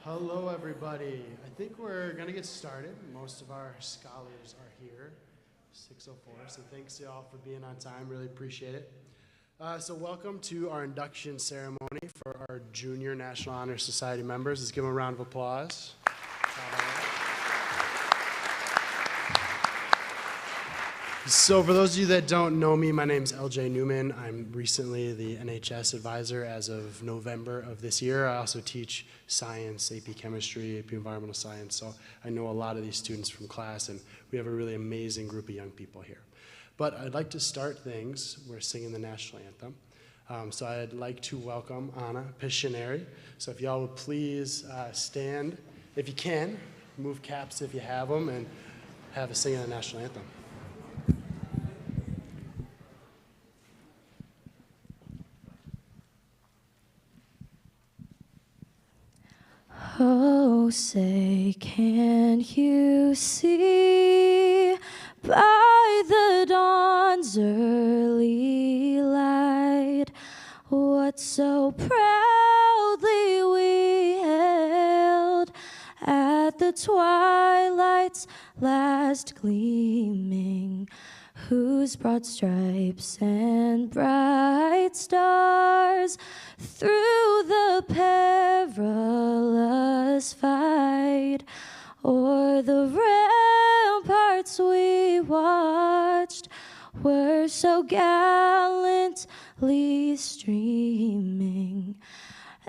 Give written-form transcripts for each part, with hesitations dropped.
Hello, everybody. I think we're going to get started. Most of our scholars are here, 6:04, so thanks to y'all for being on time. Really appreciate it. So welcome to our induction ceremony for our Junior National Honor Society members. Let's give them a round of applause. So for those of you that don't know me, my name is LJ Newman. I'm recently the NHS advisor as of November of this year. I also teach science, AP chemistry, AP environmental science, so I know a lot of these students from class, and we have a really amazing group of young people here. But I'd like to start things. We're singing the national anthem. So I'd like to welcome Anna Piscineri. So if y'all would please stand, if you can, move caps if you have them, and have us singing the national anthem. Oh, say, can you see by the dawn's early light what so proudly we hailed at the twilight's last gleaming, whose broad stripes and bright stars through the perilous fight o'er the ramparts we watched were so gallantly streaming,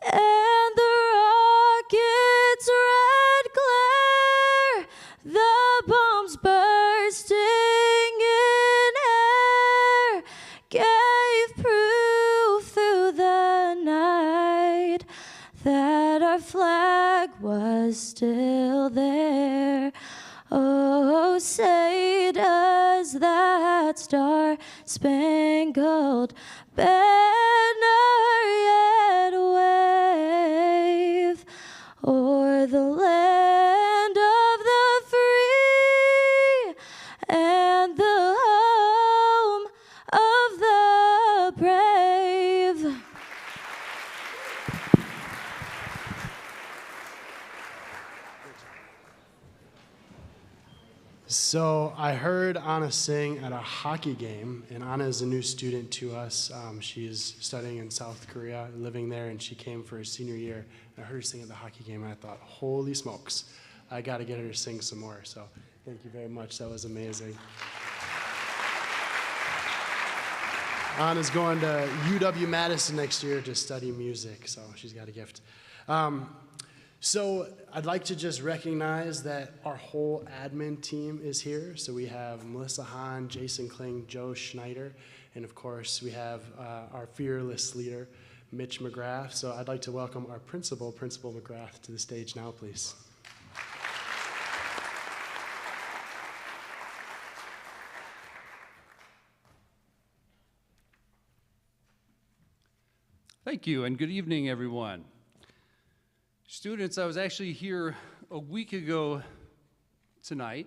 and the rocket's red glare, the bombs bursting in air, gave proof through the night that our flag was still there. Oh, say does that star-spangled banner yet wave o'er the land of the free and the home of the brave? So I heard Anna sing at a hockey game, and Anna is a new student to us. She's studying in South Korea, living there, and she came for her senior year. And I heard her sing at the hockey game, and I thought, holy smokes, I got to get her to sing some more. So thank you very much. That was amazing. Anna's going to UW-Madison next year to study music, so she's got a gift. So I'd like to just recognize that our whole admin team is here. So we have Melissa Hahn, Jason Kling, Joe Schneider, and of course we have our fearless leader, Mitch McGrath. So I'd like to welcome our principal, Principal McGrath, to the stage now, please. Thank you, and good evening, everyone. Students, I was actually here a week ago tonight.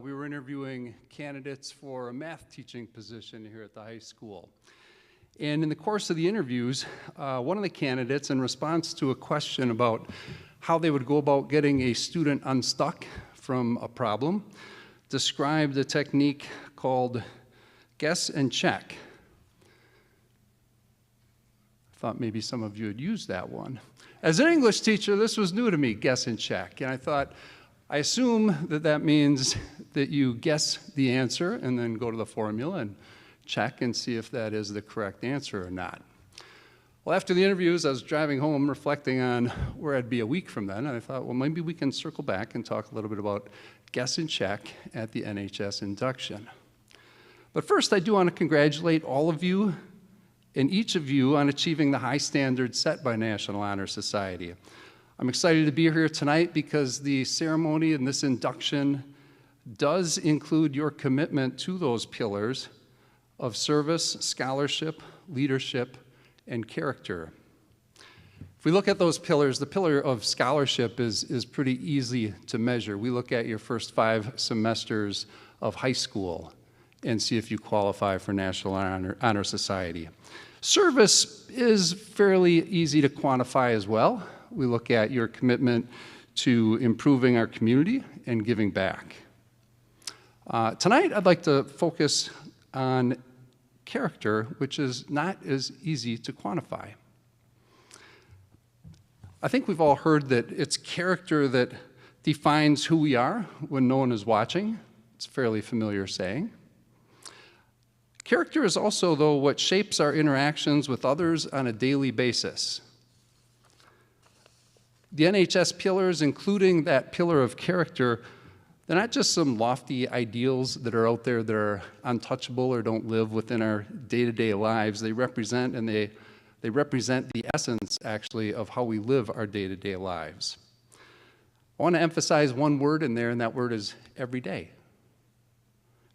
We were interviewing candidates for a math teaching position here at the high school. And in the course of the interviews, one of the candidates, in response to a question about how they would go about getting a student unstuck from a problem, described a technique called guess and check. I thought maybe some of you had used that one. As an English teacher, this was new to me, guess and check. And I thought, I assume that that means that you guess the answer and then go to the formula and check and see if that is the correct answer or not. Well, after the interviews, I was driving home reflecting on where I'd be a week from then, and I thought, well, maybe we can circle back and talk a little bit about guess and check at the NHS induction. But first, I do want to congratulate all of you and each of you on achieving the high standards set by National Honor Society. I'm excited to be here tonight because the ceremony and this induction does include your commitment to those pillars of service, scholarship, leadership, and character. If we look at those pillars, the pillar of scholarship is pretty easy to measure. We look at your first 5 semesters of high school and see if you qualify for National Honor Society. Service is fairly easy to quantify as well. we look at your commitment to improving our community and giving back. Tonight, I'd like to focus on character, which is not as easy to quantify. I think we've all heard that it's character that defines who we are when no one is watching. It's a fairly familiar saying. Character is also, though, what shapes our interactions with others on a daily basis. The NHS pillars, including that pillar of character, they're not just some lofty ideals that are out there that are untouchable or don't live within our day-to-day lives. They represent the essence, actually, of how we live our day-to-day lives. I want to emphasize one word in there, and that word is everyday.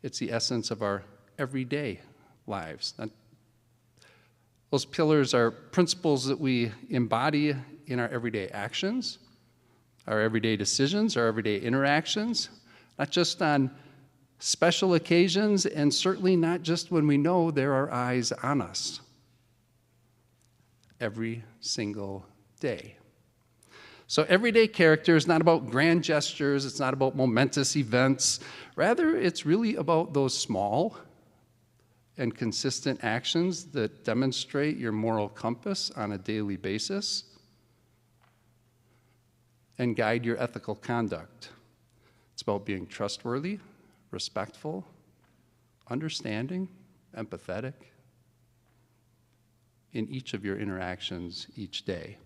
It's the essence of our everyday lives. Those pillars are principles that we embody in our everyday actions, our everyday decisions, our everyday interactions, not just on special occasions, and certainly not just when we know there are eyes on us. Every single day. So everyday character is not about grand gestures, it's not about momentous events. Rather, it's really about those small and consistent actions that demonstrate your moral compass on a daily basis and guide your ethical conduct. It's about being trustworthy, respectful, understanding, empathetic in each of your interactions each day.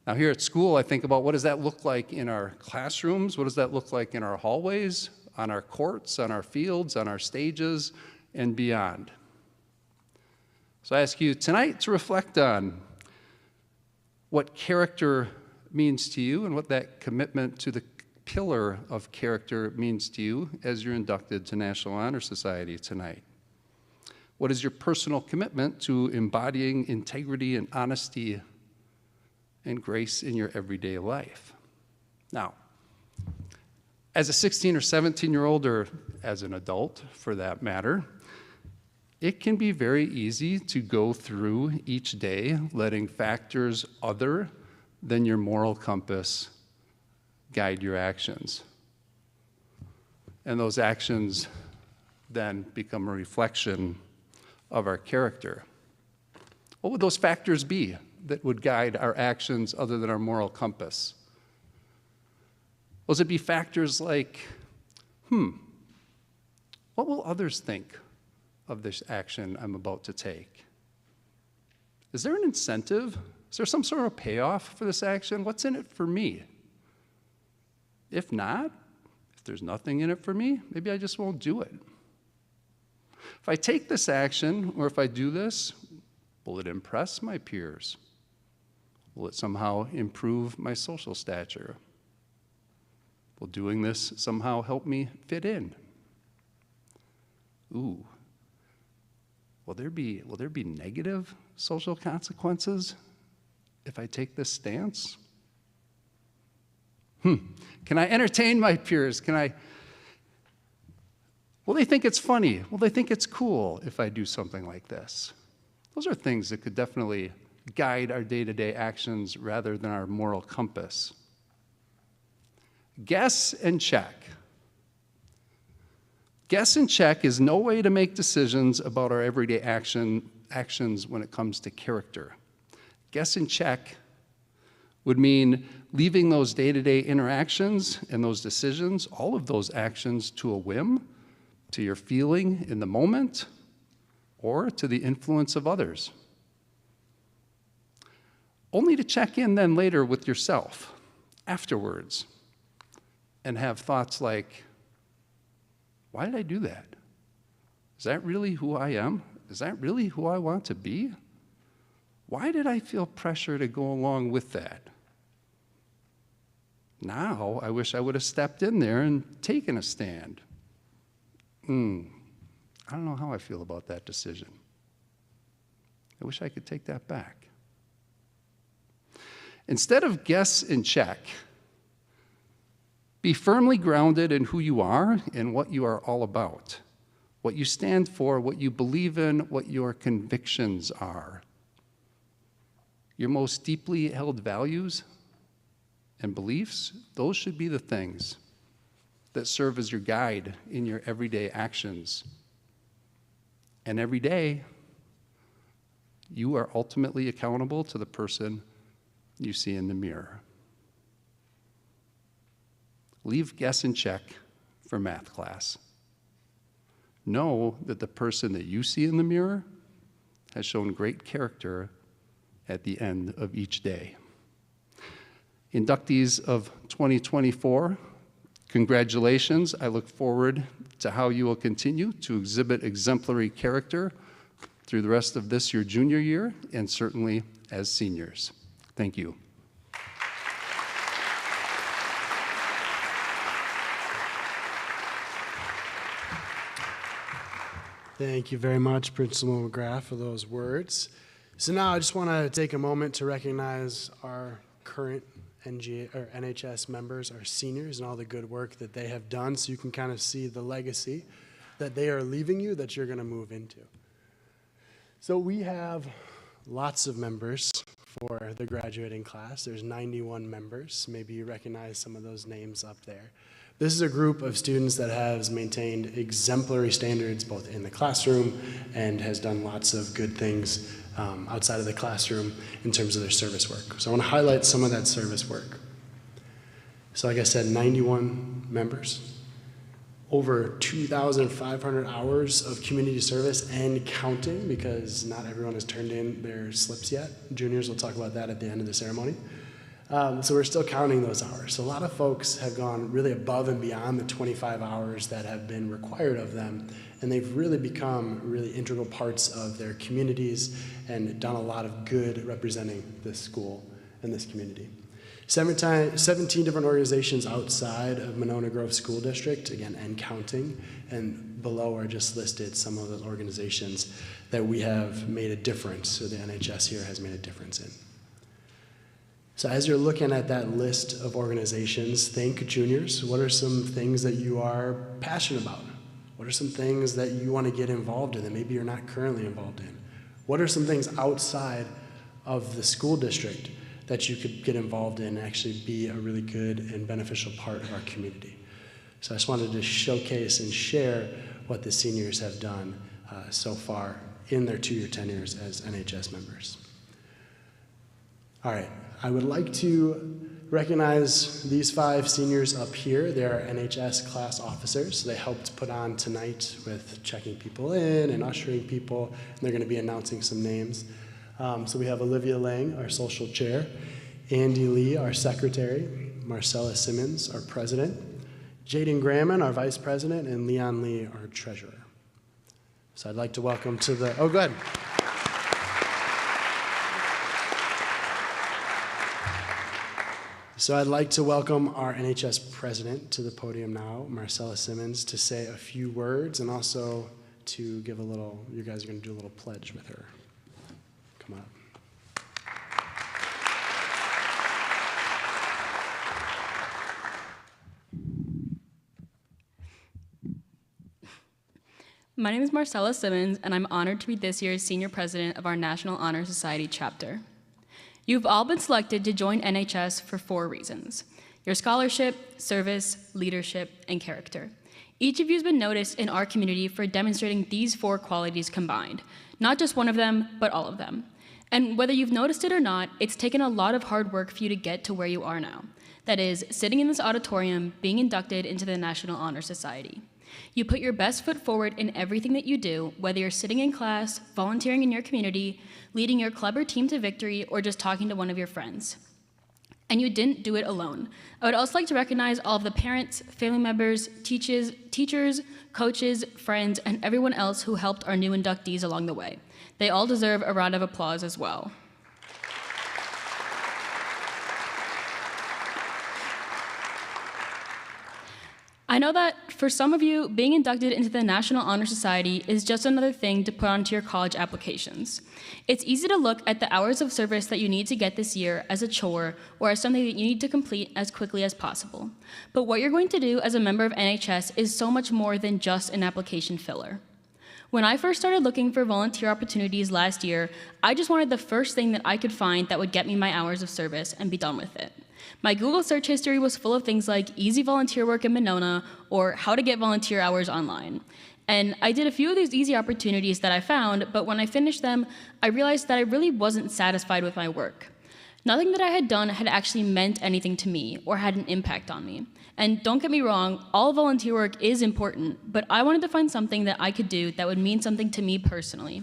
Now here at school, I think about what does that look like in our classrooms? What does that look like in our hallways, on our courts, on our fields, on our stages, and beyond? So I ask you tonight to reflect on what character means to you and what that commitment to the pillar of character means to you as you're inducted to National Honor Society tonight. What is your personal commitment to embodying integrity and honesty and grace in your everyday life? Now, as a 16 or 17-year-old, or as an adult for that matter, it can be very easy to go through each day letting factors other than your moral compass guide your actions. And those actions then become a reflection of our character. What would those factors be that would guide our actions other than our moral compass? Will it be factors like, what will others think of this action I'm about to take? Is there an incentive? Is there some sort of payoff for this action? What's in it for me? If not, if there's nothing in it for me, maybe I just won't do it. If I take this action, or if I do this, will it impress my peers? Will it somehow improve my social stature? Will doing this somehow help me fit in? Ooh, will there be negative social consequences if I take this stance? Can I entertain my peers? Will they think it's funny? Will they think it's cool if I do something like this? Those are things that could definitely guide our day-to-day actions rather than our moral compass. Guess and check. Guess and check is no way to make decisions about our everyday actions when it comes to character. Guess and check would mean leaving those day-to-day interactions and those decisions, all of those actions, to a whim, to your feeling in the moment, or to the influence of others. Only to check in then later with yourself afterwards and have thoughts like, why did I do that? Is that really who I am? Is that really who I want to be? Why did I feel pressure to go along with that? Now, I wish I would have stepped in there and taken a stand. I don't know how I feel about that decision. I wish I could take that back. Instead of guess and check, be firmly grounded in who you are and what you are all about, what you stand for, what you believe in, what your convictions are. Your most deeply held values and beliefs, those should be the things that serve as your guide in your everyday actions. And every day, you are ultimately accountable to the person you see in the mirror. Leave guess and check for math class. Know that the person that you see in the mirror has shown great character at the end of each day. Inductees of 2024, congratulations. I look forward to how you will continue to exhibit exemplary character through the rest of this, your junior year, and certainly as seniors. Thank you. Thank you very much, Principal McGrath, for those words. So now I just want to take a moment to recognize our current NHS members, our seniors, and all the good work that they have done, so you can kind of see the legacy that they are leaving you that you're going to move into. So we have lots of members for the graduating class. There's 91 members. Maybe you recognize some of those names up there. This is a group of students that has maintained exemplary standards both in the classroom and has done lots of good things outside of the classroom in terms of their service work. So I want to highlight some of that service work. So like I said, 91 members, over 2,500 hours of community service and counting, because not everyone has turned in their slips yet. Juniors will talk about that at the end of the ceremony. So we're still counting those hours. So a lot of folks have gone really above and beyond the 25 hours that have been required of them, and they've really become really integral parts of their communities and done a lot of good representing this school and this community. 17 different organizations outside of Monona Grove School District, again, and counting, and below are just listed some of those organizations that we have made a difference, so the NHS here has made a difference in. So as you're looking at that list of organizations, think juniors. What are some things that you are passionate about? What are some things that you want to get involved in that maybe you're not currently involved in? What are some things outside of the school district that you could get involved in and actually be a really good and beneficial part of our community? So I just wanted to showcase and share what the seniors have done so far in their 2-year tenures as NHS members. All right. I would like to recognize these 5 seniors up here. They are NHS class officers. They helped put on tonight with checking people in and ushering people, and they're going to be announcing some names. So we have Olivia Lang, our social chair, Andy Lee, our secretary, Marcella Simmons, our president, Jaden Gramman, our vice president, and Leon Lee, our treasurer. So I'd like to welcome to the, oh, go ahead. So I'd like to welcome our NHS president to the podium now, Marcella Simmons, to say a few words and also to give a little, you guys are going to do a little pledge with her. Come on up. My name is Marcella Simmons, and I'm honored to be this year's senior president of our National Honor Society chapter. You've all been selected to join NHS for 4 reasons: your scholarship, service, leadership, and character. Each of you has been noticed in our community for demonstrating these 4 qualities combined, not just one of them, but all of them. And whether you've noticed it or not, it's taken a lot of hard work for you to get to where you are now. That is, sitting in this auditorium, being inducted into the National Honor Society. You put your best foot forward in everything that you do, whether you're sitting in class, volunteering in your community, leading your club or team to victory, or just talking to one of your friends. And you didn't do it alone. I would also like to recognize all of the parents, family members, teachers, coaches, friends, and everyone else who helped our new inductees along the way. They all deserve a round of applause as well. I know that for some of you, being inducted into the National Honor Society is just another thing to put onto your college applications. It's easy to look at the hours of service that you need to get this year as a chore or as something that you need to complete as quickly as possible. But what you're going to do as a member of NHS is so much more than just an application filler. When I first started looking for volunteer opportunities last year, I just wanted the first thing that I could find that would get me my hours of service and be done with it. My Google search history was full of things like easy volunteer work in Monona or how to get volunteer hours online. And I did a few of these easy opportunities that I found, but when I finished them, I realized that I really wasn't satisfied with my work. Nothing that I had done had actually meant anything to me or had an impact on me. And don't get me wrong, all volunteer work is important, but I wanted to find something that I could do that would mean something to me personally.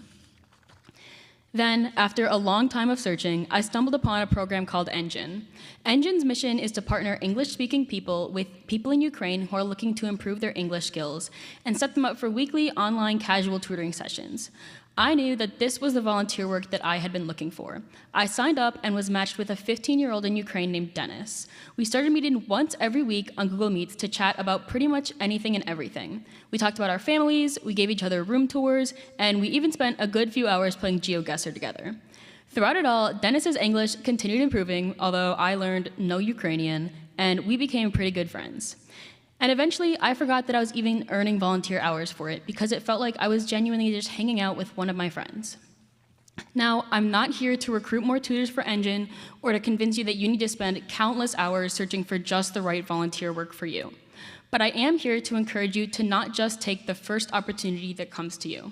Then, after a long time of searching, I stumbled upon a program called Engine. Engine's mission is to partner English-speaking people with people in Ukraine who are looking to improve their English skills and set them up for weekly online casual tutoring sessions. I knew that this was the volunteer work that I had been looking for. I signed up and was matched with a 15-year-old in Ukraine named Dennis. We started meeting once every week on Google Meets to chat about pretty much anything and everything. We talked about our families, we gave each other room tours, and we even spent a good few hours playing GeoGuessr together. Throughout it all, Dennis's English continued improving, although I learned no Ukrainian, and we became pretty good friends. And eventually, I forgot that I was even earning volunteer hours for it because it felt like I was genuinely just hanging out with one of my friends. Now, I'm not here to recruit more tutors for Engine or to convince you that you need to spend countless hours searching for just the right volunteer work for you. But I am here to encourage you to not just take the first opportunity that comes to you.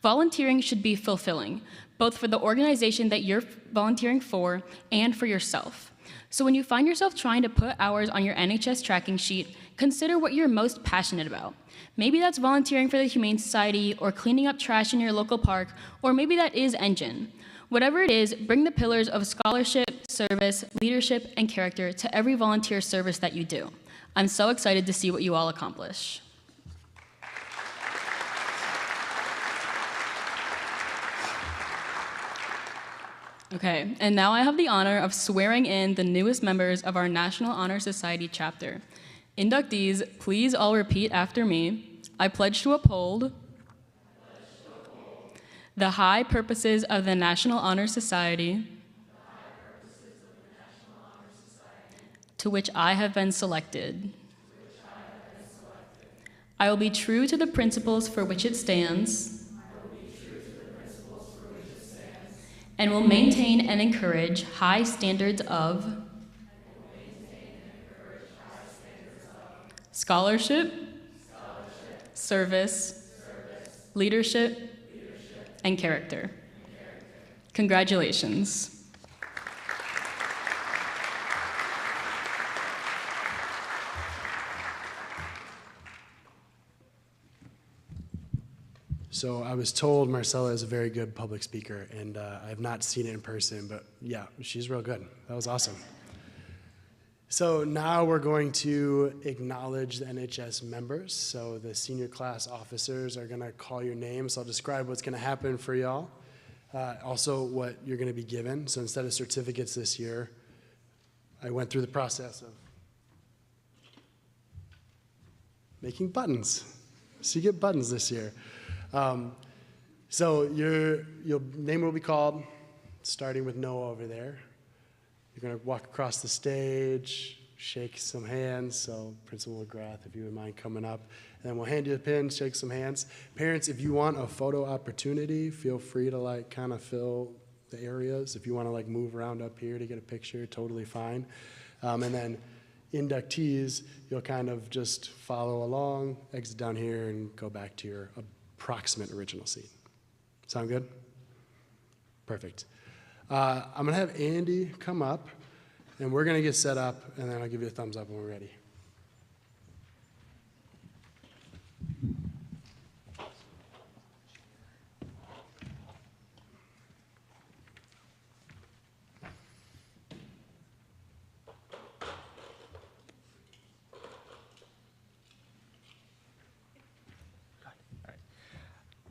Volunteering should be fulfilling, both for the organization that you're volunteering for and for yourself. So when you find yourself trying to put hours on your NHS tracking sheet, consider what you're most passionate about. Maybe that's volunteering for the Humane Society or cleaning up trash in your local park, or maybe that is Engine. Whatever it is, bring the pillars of scholarship, service, leadership, and character to every volunteer service that you do. I'm so excited to see what you all accomplish. Okay, and now I have the honor of swearing in the newest members of our National Honor Society chapter. Inductees, please all repeat after me. I pledge to uphold the high purposes of the National Honor Society to which I have been selected. I will be true to the principles for which it stands and will maintain and encourage high standards of scholarship, service, leadership, and character. Congratulations. So I was told Marcella is a very good public speaker, and I have not seen it in person, but yeah, she's real good. That was awesome. So now we're going to acknowledge the NHS members. So the senior class officers are going to call your names. So I'll describe what's going to happen for y'all. Also what you're going to be given. So instead of certificates this year, I went through the process of making buttons. So you get buttons this year. So your name will be called, starting with Noah over there. You're going to walk across the stage, shake some hands. So Principal McGrath, if you would mind coming up. And then we'll hand you a pin, shake some hands. Parents, if you want a photo opportunity, feel free to kind of fill the areas. If you want to move around up here to get a picture, totally fine. And then inductees, you'll kind of just follow along, exit down here, and go back to your approximate original seat. Sound good? Perfect. I'm going to have Andy come up, and we're going to get set up, and then I'll give you a thumbs up when we're ready.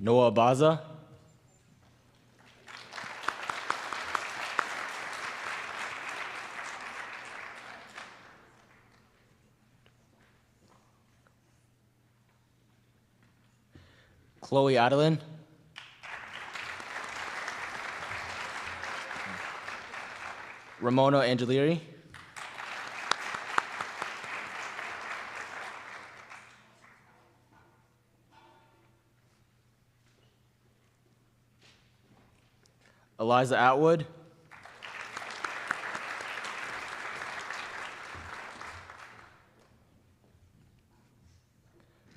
Noah Baza. Chloe Adeline. Ramona Angelieri. Eliza Atwood.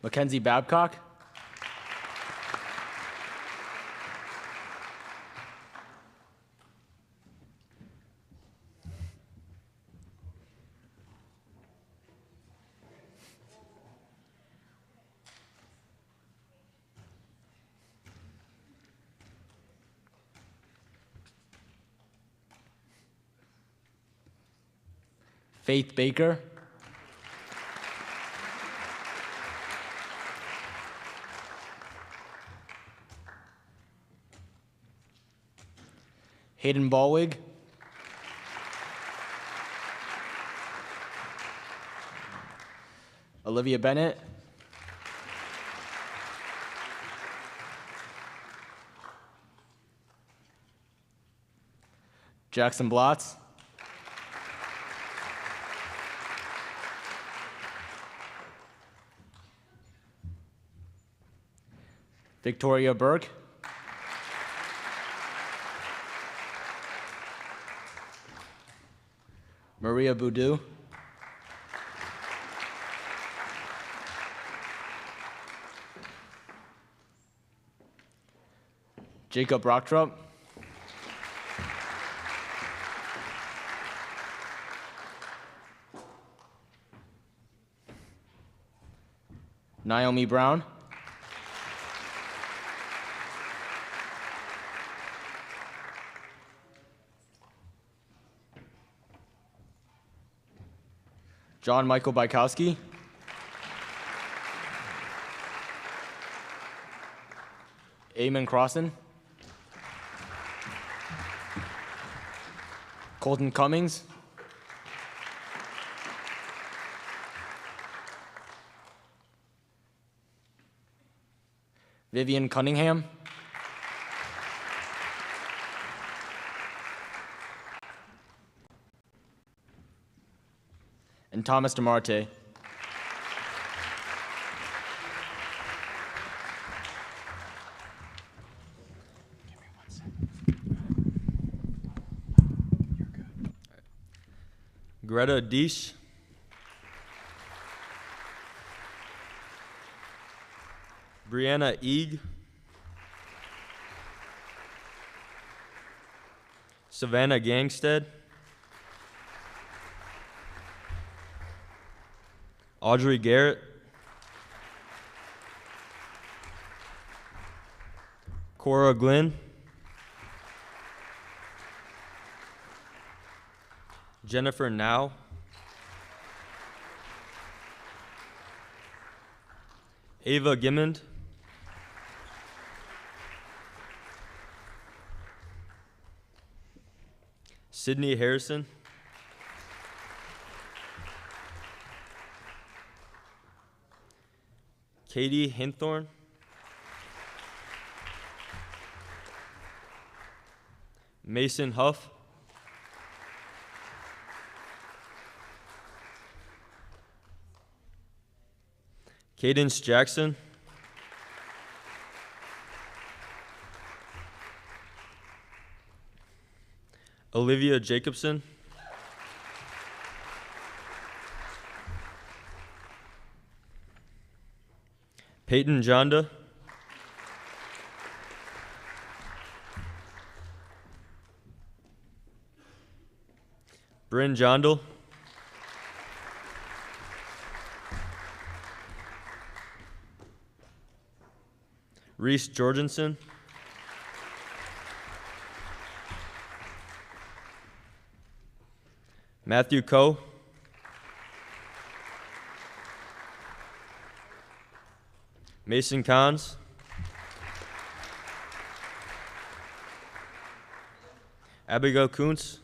Mackenzie Babcock. Faith Baker. Hayden Ballwig. Olivia Bennett. Jackson Blotz. Victoria Burke. Maria Boudou. Jacob Rocktrup. Naomi Brown. John Michael Bykowski. Eamon Crossan. Colton Cummings. Vivian Cunningham. And Thomas DeMarte. Greta Deesh. Brianna Eag. Savannah Gangstead. Audrey Garrett. Cora Glenn. Jennifer Now. Ava Gimmond. Sydney Harrison. Katie Hinthorn. Mason Huff. Cadence Jackson. Olivia Jacobson. Peyton Jonda. Bryn Jondal. Reese Jorgensen. Matthew Coe. Mason Cons. Abigail Kuntz.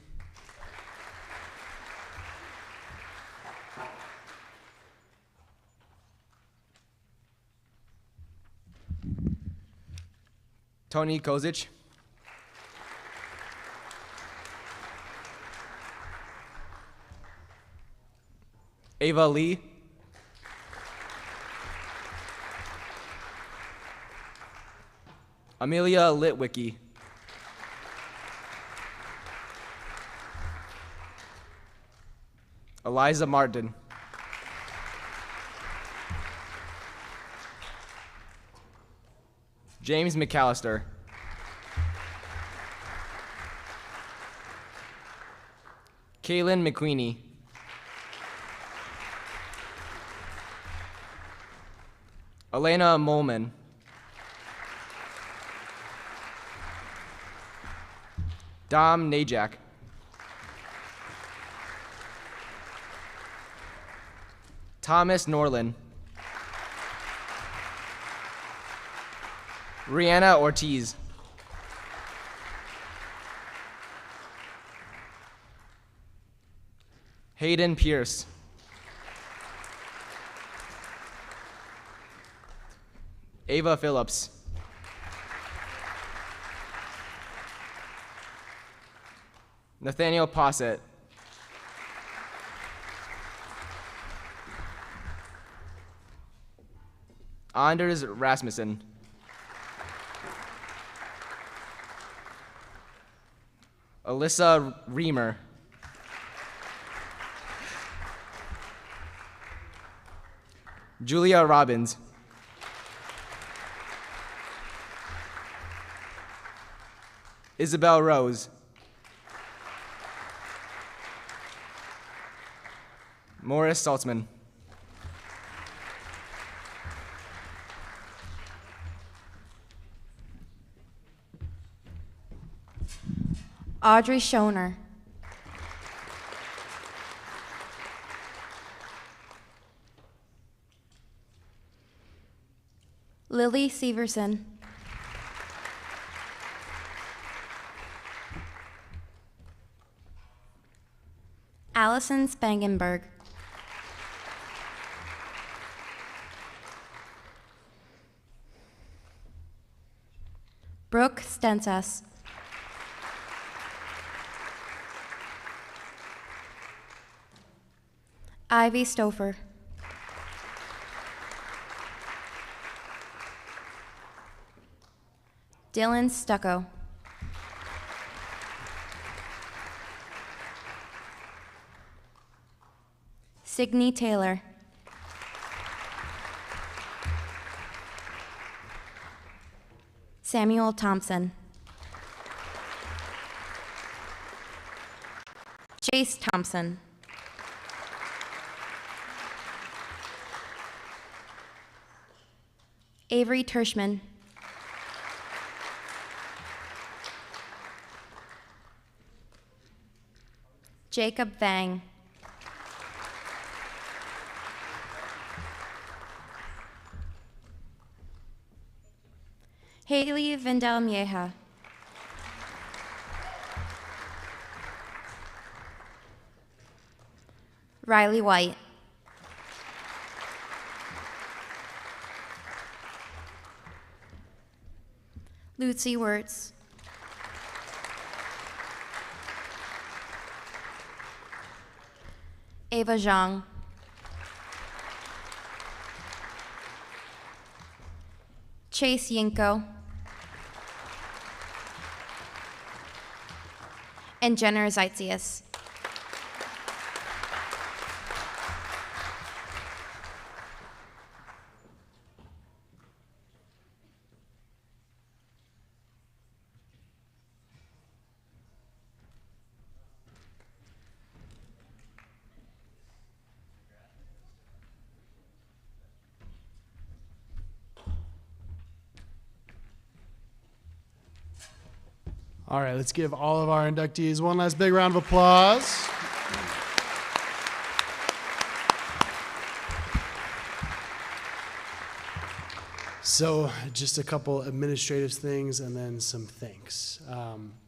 Tony Kozic. Ava Lee. Amelia Litwicki. Eliza Martin. James McAllister. Kaylin McQueenie. Elena Molman. Dom Najak. Thomas Norlin. Rihanna Ortiz. Hayden Pierce. Ava Phillips. Nathaniel Posset. Anders Rasmussen. Alyssa Reamer. Julia Robbins. Isabel Rose. Morris Saltzman. Audrey Schoner. Lily Severson. Allison Spangenberg. Brooke Stensas. Ivy Stouffer. Dylan Stucco. Signe Taylor. Samuel Thompson. Chase Thompson. Avery Tershman. Jacob Vang. Haley Vindel-Mieja. Riley White. Lucy Wirtz. Ava Zhang. Chase Yinko. And Jenner Zaitzius. All right, let's give all of our inductees one last big round of applause. So just a couple administrative things and then some thanks.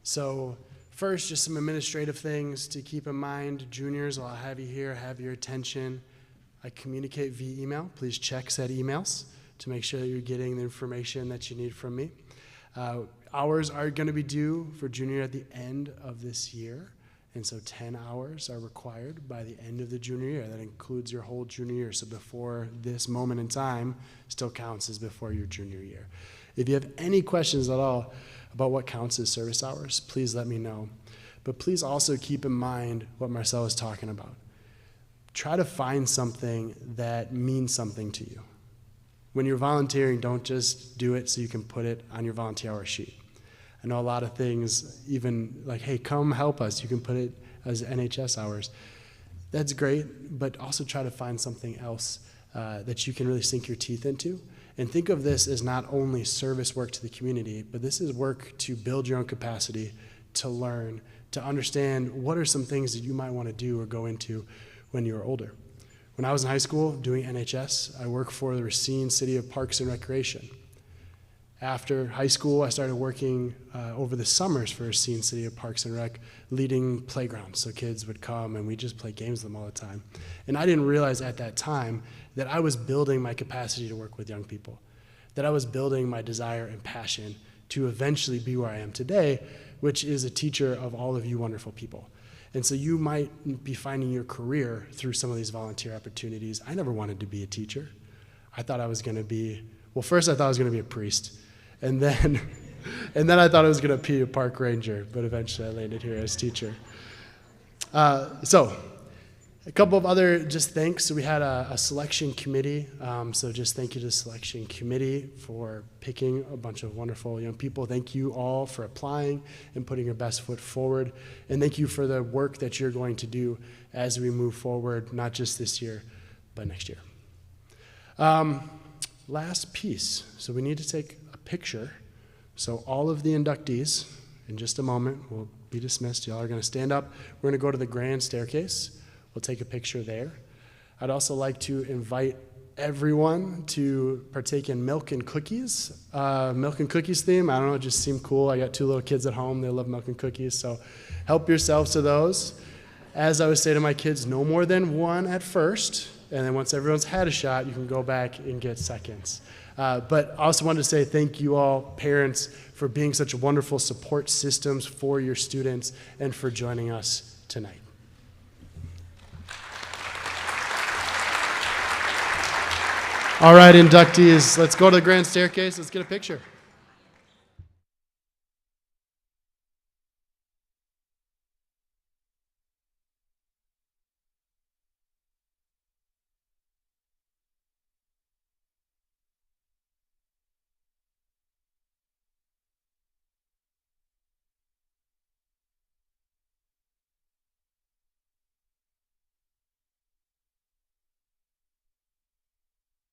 So first, just some administrative things to keep in mind. Juniors, while I have you here, have your attention. I communicate via email. Please check said emails to make sure that you're getting the information that you need from me. Hours are going to be due for junior at the end of this year, and so 10 hours are required by the end of the junior year. That includes your whole junior year, so before this moment in time still counts as before your junior year. If you have any questions at all about what counts as service hours, please let me know. But please also keep in mind what Marcel was talking about. try to find something that means something to you. When you're volunteering, don't just do it so you can put it on your volunteer hour sheet. I know a lot of things, even like, hey, come help us. You can put it as NHS hours. That's great, but also try to find something else that you can really sink your teeth into. And think of this as not only service work to the community, but this is work to build your own capacity, to learn, to understand what are some things that you might want to do or go into when you're older. When I was in high school doing NHS, I worked for the Racine City of Parks and Recreation. After high school, I started working over the summers for Racine City of Parks and Rec, leading playgrounds. So kids would come and we just play games with them all the time. And I didn't realize at that time that I was building my capacity to work with young people, that I was building my desire and passion to eventually be where I am today, which is a teacher of all of you wonderful people. And so you might be finding your career through some of these volunteer opportunities. I never wanted to be a teacher. I thought I was going to be, well, first I thought I was going to be a priest. And then I thought I was going to be a park ranger, but eventually I landed here as teacher. So a couple of other just thanks. So we had a selection committee. So just thank you to the selection committee for picking a bunch of wonderful young people. Thank you all for applying and putting your best foot forward. And thank you for the work that you're going to do as we move forward, not just this year, but next year. Last piece. So we need to take a picture. So all of the inductees, in just a moment, will be dismissed. Y'all are going to stand up. We're going to go to the grand staircase. We'll take a picture there. I'd also like to invite everyone to partake in milk and cookies. Milk and cookies theme, I don't know, it just seemed cool. I got 2 little kids at home. They love milk and cookies, so help yourselves to those. As I would say to my kids, no more than 1 at first, and then once everyone's had a shot, you can go back and get seconds. But I also wanted to say thank you all, parents, for being such wonderful support systems for your students and for joining us tonight. All right, inductees, let's go to the grand staircase. Let's get a picture.